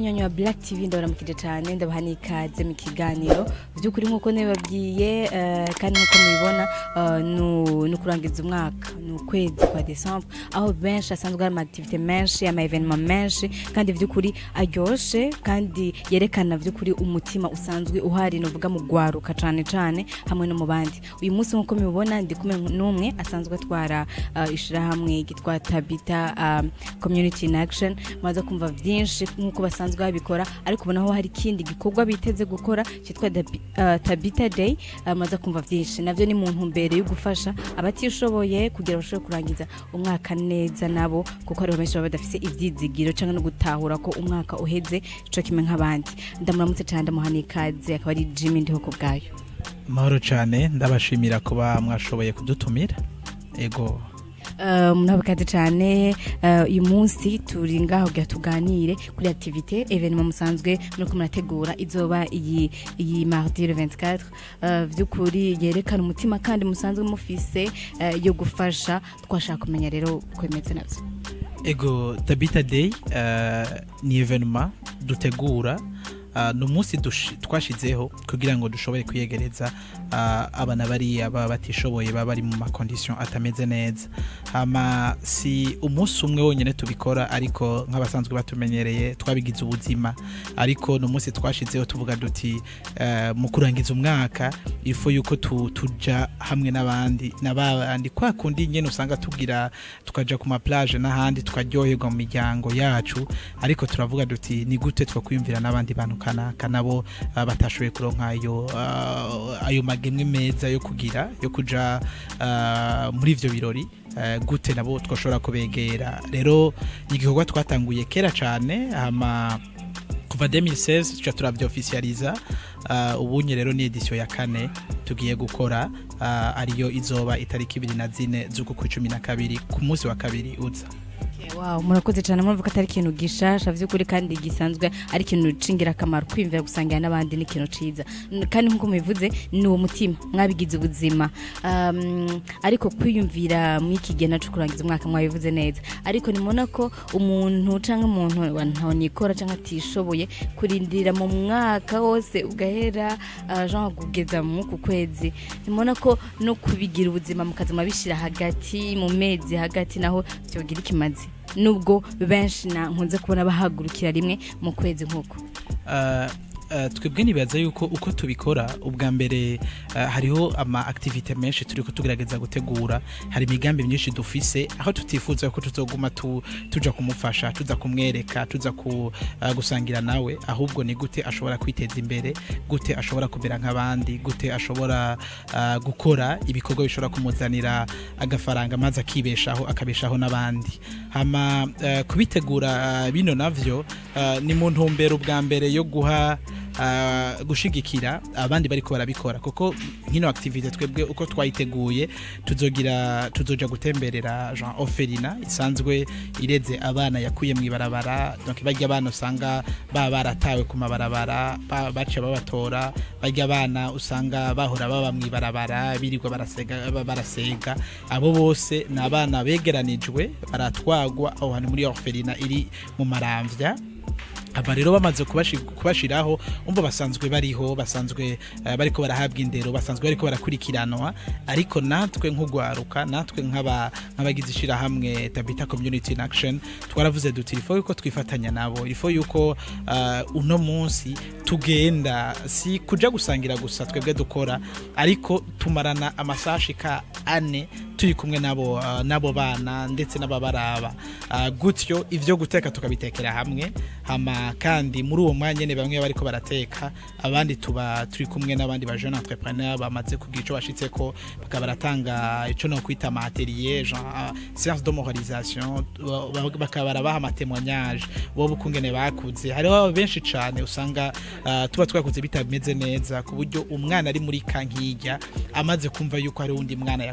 banyonyo wa Black TV ndabaramukije cyane ndabaha n'ikaze mu kiganiro by'ukuri nkuko nababwiye kandi nkuko mubibona no kurangiza umwaka no kwezi kwa December aho benshi asanzwe ari activity menshi ama evenement menshi kandi by'ukuri aryoshe kandi yerekana by'ukuri umutima usanzwe uhari no vuga mu gwaruka cyane hamwe no mu bandi uyu munsi nkuko mubibona ndi kumwe n'umwe asanzwe atwara ishirahamwe gitwa Tabita Community in Action maze kumva byinshi nkuko basanzwe babikora ariko ubonaho hari kindi gikorwa biteze gukora cyitwa Tabita Day maze kumva byinshi navyo ni mu ntumbere yo gufasha abatishoboye kugira bashobore kurangiza umwaka neza nabo kuko ari benshi badafise ivyizigiro cyangwa no gutahura ko umwaka uheze ico kimwe nk'abandi ndamuramutse cyane ndamuhani ikaze akaba ari Jimmy ndiho ko bwayo mahoro cyane ndabashimira kuba mwashoboye kudutumira ego munabakaze cyane uyu munsi turi ngaho gya tuganire kuri activité evenement musanzwe nuko murategura izoba iyi mardi le 24 vyukuri yerekana umutima kandi musanzwe mufise yo gufasha twashaka kumenya rero kwemeze navyo ego Tabita Day ni evenement dutegura no munsi twashizeho kugira ngo dushobore kwiyegereza abana bari batishoboye bari mu condition atameze neza si umunsi umwe wonyene tubikora ariko nk'abasanzwe batumenyereye twabigize ubuzima ariko no munsi twashizeho tuvuga duti mu kurangiza umwaka ifo yuko tuja hamwe n'abandi kwa kundi nyene usanga tukaja ku ma plage n'ahandi tukaryoherwa mu miryango yacu ariko turavuga duti ni gute twakwiyumvira n'abandi bantu kanabo batashoboye kuronka ayo magemwe meza yo kuja muri ivyo birori gute nabo twoshobora kubegera rero igikorwa twatanguye kera cyane kuva 2016 tuca turavyo officializa ubunye rero ni edition ya 4 tugiye gukora ariyo izoba itariki 24 z'uku 12 ku munsi wa kabiri uza wow murakoze cyane muravuga atari ikintu gishasha vy'ukuri kandi gisanzwe ari ikintu cingira akamaro kwimvira gusangira n'abandi n'ikintu ciza kandi nkuko mubivuze ni uwo mutima mwabigize ubuzima ariko kwiyumvira mwikigena cyo kurangiza umwaka mwabivuze neza ariko nimona ko umuntu canke umuntu wantonikora canke atishoboye kurindira mu mwaka wose ugahera Jean kugeza mu kwezi nimona ko no kubigira ubuzima mukazima bishira hagati mu mezi hagati naho cyogira ikimazi nubwo benshi nkunze kubona bahagurukira rimwe mu kwezi nkuko twebwe nibaza yuko uko tubikora ubwa mbere hariho ama activity menshi turiko tugerageza gutegura hari imigambi myinshi dufise aho tutifuza ko tuzoguma tuja kumufasha tuza kumwereka tuza gusangira nawe ahubwo ni gute ashobora kwiteza imbere gute ashobora kubera nk'abandi gute ashobora gukora ibikorwa bishobora kumuzanira agafaranga maze akabeshaho n'abandi kubitegura bino navyo ni mu ntumbero ubwa mbere yo gushigikira abandi bariko barabikora kuko nkino activity twebwe uko twayiteguye tuzoja gutemberera Jean Oferina isanzwe ireze abana yakuye mu ibarabara donc bajya abana usanga baratawe ku mabarabara bace babatora bajya abana usanga bahora baba mu ibarabara birirwa barasega abo bose n'abana begeranijwe baratwagwa aho hantu muri Oferina iri mu Maramvya aba rero bamaze kubashiraho umbo basanzwe bariko barahabwa indero basanzwe bariko barakurikiranwa ariko natwe nk'ugwaruka natwe nk'abagize ishira hamwe Tabita Community in Action twaravuze duti ifo yuko twifatanya nabo ifo yuko uno munsi tugenda si kuja gusangira gusa twebwe dukora ariko tumarana amasashika 4 turi kumwe nabo bana ndetse n'ababaraba gutyo ivyo guteka tukabitekera hamwe kandi muri uwo mwanya ne bamwe bariko barateka abandi turi kumwe n'abandi ba jeune entrepreneur bamaze kugira ico bashitseko bakabaratanga ico no kwita atelier genre séance de moralisation bakabarabaha amatémoignage bo bukungene bakuze hariho benshi cyane usanga tuba twakuze bitameze neza ku buryo umwana ari muri kankijya amaze kumva yuko hari undi mwana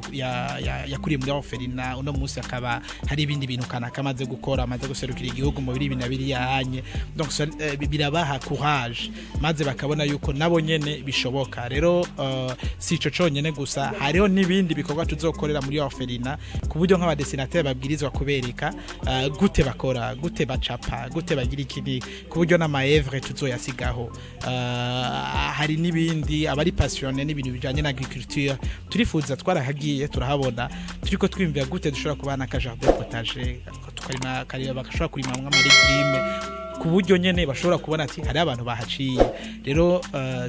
yakuriye muri Oferina uno munsi akaba hari ibindi bintu kana kamaze gukora amaze guserukira igihugu mu biri binabiri yahanye donc birabaha courage maze bakabona yuko nabo nyene bishoboka rero si ico conyene gusa hariho nibindi bikorwa tuzokorera muri orphelinat ku buryo nk'aba dessinateur babwirizwa kubereka gute bakora gute bacapa gute bagira ikindi ku buryo n'amaevre tuzoyasigaho hari nibindi abari passionné n'ibintu bijanye na agriculture turifuza twarahagiye turahabona turiko twimvira gute dushobora kubana ka jardin potager tukarima kariya bakashobora kurima nk'amalegime ku buryo nyene bashobora kubona ati hari abantu bahaciye rero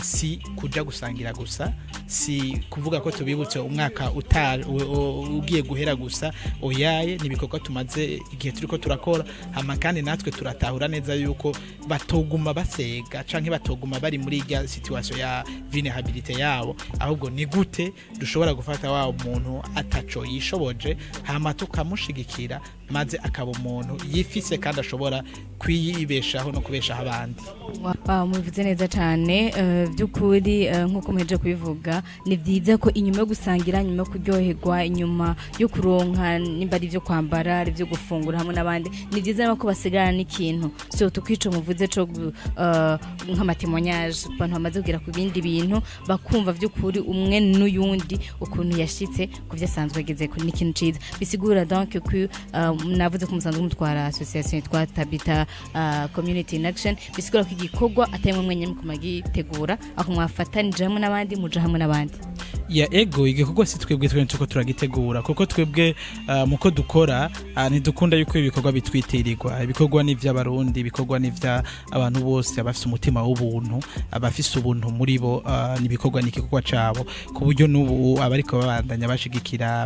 si kuja gusangira gusa si kuvuga ko tubibutse umwaka ugiye guhera gusa oyaye nibikorwa tumaze igihe turiko turakora hama kandi natwe turatahura neza yuko batoguma basega canke batoguma bari muri ya situation ya vulnerabilité yabo ahubwo ni gute dushobora gufata wa umuntu ataco yishoboje hama tukamushigikira maze akaba umuntu yifise kandi ashobora kwiyibeshaho no kubeshaho abandi. Mubivuze neza cyane by'ukuri nkuko muheje kubivuga ni byiza ko inyuma yo gusangira nyuma yo kuryoherwa inyuma yo kuronka nimba ari byo kwambara ari byo gufungura hamwe n'abandi ni byiza ko basigara n'ikintu so tukwico muvuze cyo nk'amatemonyage abantu bamaze kugira ku bindi bintu bakumva by'ukuri umwe n'uyundi ukuntu yashitse kuvyo asanzwe ageze kuri n'ikintu ciza bisigura donc que navuze ko musanzwe mutwara association yitwa Tabita Community in Action bisigura ko igikorwa atayemwe mwenye mukumagitegura aho mwafatanije hamwe n'abandi muja hamwe n'abandi ya ego igikorwa si twebwe tuko turagitegura kuko twebwe muko dukora ntidukunda yuko ibikorwa bitwitirirwa ibikorwa ni vy'abarundi ibikorwa ni vya abantu bose abafise umutima w'ubuntu abafise ubuntu muri bo nibikorwa n'igikorwa cabo ku buryo n'ubu abariko babandanya bashigikira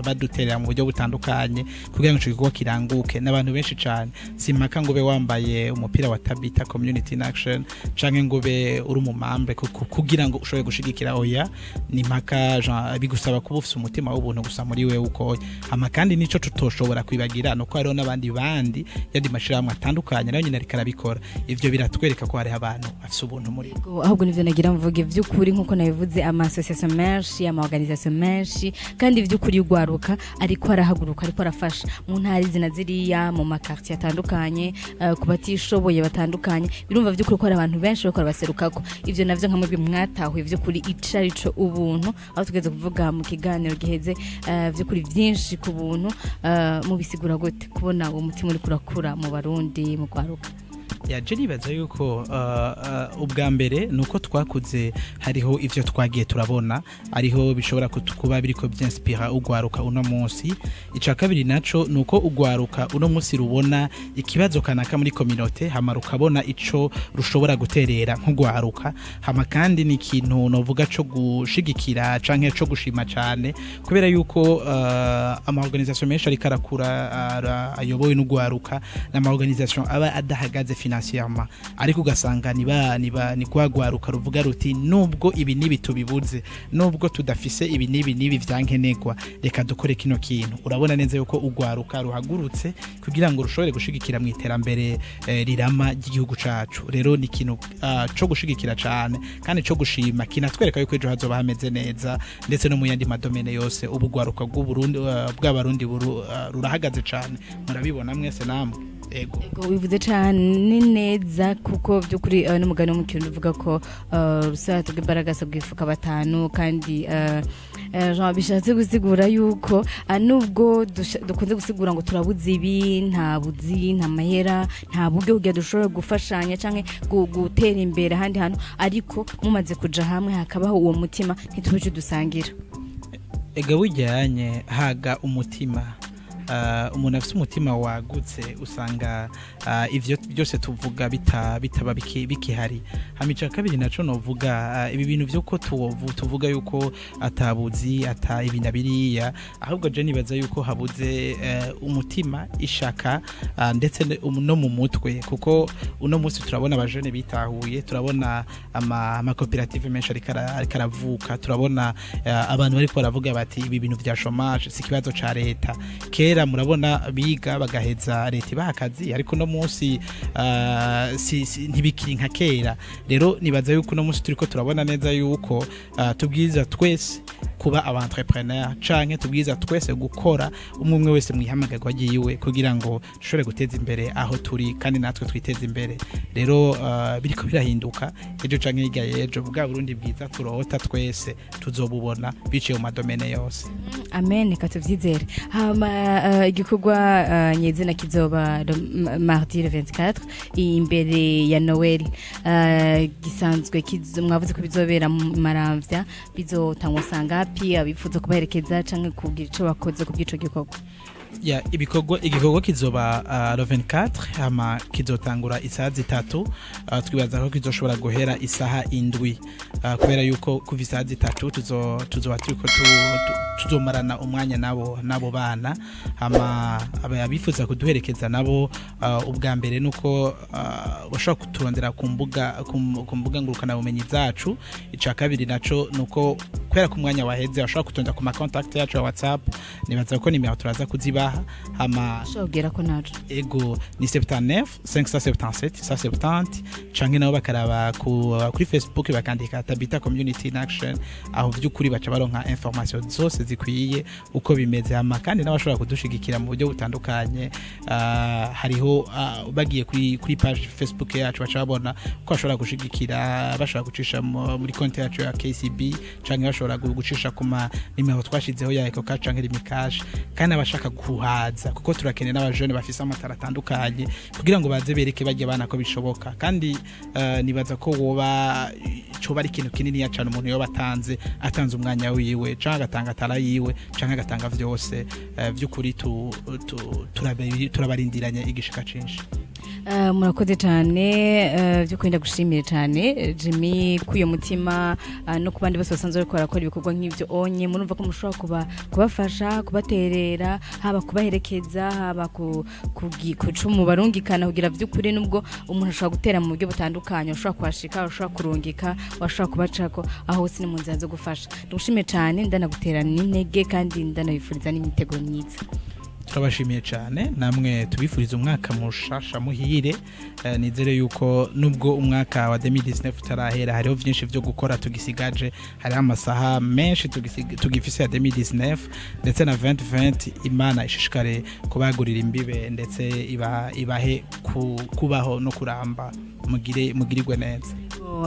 baduterera mu buryo butandukanye kugira ngo ico gikorwa kiranguke n'abantu benshi cyane simpaka ngo be wambaye umupira wa Tabita Community in Action canke ngo be uri umumambe kugira ngo ushobore gushigikira oya ni mpaka bigusaba kuba ufise umutima w'ubuntu gusa muri wewe uko hama kandi nico tutoshobora kwibagira no ko hariho n'abandi yandi mashirahamwe atandukanye nayo nyine ariko arabikora ivyo biratwereka ko hari abantu afise ubuntu muri ahubwo nivyo nagira mvuge vy'ukuri nkuko nabivuze ama association menshi ama organisation menshi kandi vy'ukuri ugwaruka ariko arahaguruka ariko arafasha mu ntari zina ziriya mu makartier atandukanye ku batishoboye batandukanye birumva vy'ukuri ko hari abantu benshi bakora baserukako ivyo navyo nka mwebwe mwatahuye vy'ukuri icarico ubuntu aho tugeze kuvuga mu kiganiro giheze vy'ukuri vyinshi ku buntu mu bisigura gute kubona uwo mutima uri kurakura mu barundi mu kwaruka yaje nibaza yuko ubwa mbere nuko twakuze hariho ivyo twagiye turabona ariho bishobora kuba biriko byinspira ugwaruka uno munsi ica kabiri naco nuko ugwaruka uno munsi rubona ikibazo kanaka muri communauté hama rukabona ico rushobora guterera nk'ugwaruka hama kandi ni ikintu novuga co gushigikira canke co gushima cane kubera yuko ama organisation menshi ari karakura ayobowe n'ugwaruka n'ama organisation aba adahagaze financièrement ariko ugasanga ni kwagwaruka ruvuga ruti nubwo ibi nibi tubibuze nubwo tudafise ibi nibi vyankenegwa reka dukore kino kintu urabona neza yuko ugwaruka ruhagurutse kugira ngo rushobore gushigikira mu iterambere rirama ry'igihugu cacu rero ni kintu co gushigikira cane kandi co gushima kinatwereka yuko ejo hazoba hameze neza ndetse no mu yandi madomene yose ubugwaruka bw'Uburundi bw'abarundi rurahagaze cane murabibona mwese namwe ego wivuze cyane neza kuko by'ukuri n'umugani w'umukino uvuga ko rusata bw'imbaraga bwifuka batanu kandi Jean bishatse gusigura yuko nubwo dukunze gusigura ngo turabuze ibi nta buzi nta mahera nta buryo bwo dushobora gufashanya canke gutera imbere handi hano ariko mumaze kuja hamwe hakabaho uwo mutima ntituje dusangira ega wijyanye haga umutima umuntu afite umutima wagutse usanga ivyo byose tuvuga bitaba bikihari hamica kabiri naco novuga ibi bintu vyuko tuvuga yuko atabuzi ata ibintu biriya ahubwo je nibaza yuko habuze umutima ishaka ndetse no mu mutwe kuko uno munsi turabona abajene bitahuye turabona ama cooperative menshi arikaravuka turabona abantu bari ko baravuga bati ibi bintu vya chômage si kibazo ca leta kera murabona biga bagaheza leta ibaha akazi ariko no munsi ntibikiri nka kera rero nibaza yuko no munsi turiko turabona neza yuko tubwiza twese kuba aba entrepreneur canke tubwiza twese gukora umwe wese mwihamagarwa yiwe kugira ngo dushobore guteza imbere aho turi kandi natwe twiteze imbere rero biriko birahinduka ejo canke hirya y'ejo bwa Burundi bwiza turota twese tuzobubona biciye mu madomene yose. Amen, katuvyizere. Igikorwa nyezina kizoba mardi le 24 imbere ya Noel gisanzwe mwavuze ko bizobera mu Maramvya bizotangwa sangapi abifuza kubaherekeza canke kugira ico bakoze ku bwico gikorwa. Ya igikorwa kizoba le 24 hama kizotangura isaha 3 twibaza ko kizoshobora guhera isaha 7 kubera yuko kuva isaha 3 tuzoba turiko tuzomarana umwanya nabo bana hama abifuza kuduherekeza nabo ubwa mbere nuko bashobora kuturondera ku mbuga ngurukana bumenyi zacu ica kabiri naco nuko kwera ku mwanya waheze bashobora kutonda ku ma contact yacu ya WhatsApp nibaza ko nimero turaza kuzibaha hama shogera ko naje ego ni 79 577 170 canke nabo bakaraba kuri Facebook bakandika Tabita Community in Action aho byukuri baca baronka information zose zikwiye uko bimeze hama kandi nabashobora kudushigikira mu buryo butandukanye hariho bagiye kuri page Facebook yacu baca babona ko bashobora gushigikira bashobora gucisha muri konti yacu ya KCB canke bashobora gucisha kuma nimero twashizeho ya Ecoca canke Rimikash kandi abashaka kuhaza kuko turakeneye n'abajene bafise amatara atandukanye kugira ngo baze bereke bajye bana ko bishoboka kandi nibaza ko woba cyo bari ikintu kinini ya cyane umuntu yo batanze atanze umwanya wiwe canke agatanga atara yiwe canke agatanga vyose by'ukuri turabarindiranye igishika cinshi. Murakoze cyane byo kwenda gushimira cyane Jimmy kuyo mutima no kubandi bose basanzwe bakora ibikorwa nk'ivyo onye murumva ko mushobora kubafasha kubaterera haba kubaherekeza haba kucumu barungikana kugira vy'ukuri nubwo umuntu ashobora gutera mu buryo butandukanye ushobora kwashika ushobora kurungika washobora kubacako aho hose ni mu nzira zo gufasha. Ndushimye cyane ndanagutera n'intege kandi ndanabifuriza n'imitego myiza. Turabashimiye cyane namwe tubifuriza umwaka mushasha muhire nizere yuko nubwo umwaka wa 2019 utarahera hariho byinshi byo gukora tugisigaje hari amasaha menshi tugifise ya 2019 ndetse na 2020 Imana ishishikare kubagurira imbibe ndetse ibahe kubaho no kuramba mugirirwe neza.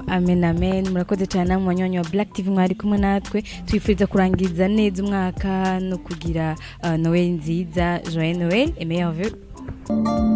Amen murakoze cyane mu nyonyo Black TV mwari kumwe natwe twifuriza kurangiza neza umwaka no kugira Noel nziza Joyeux Noël et meilleurs vœux.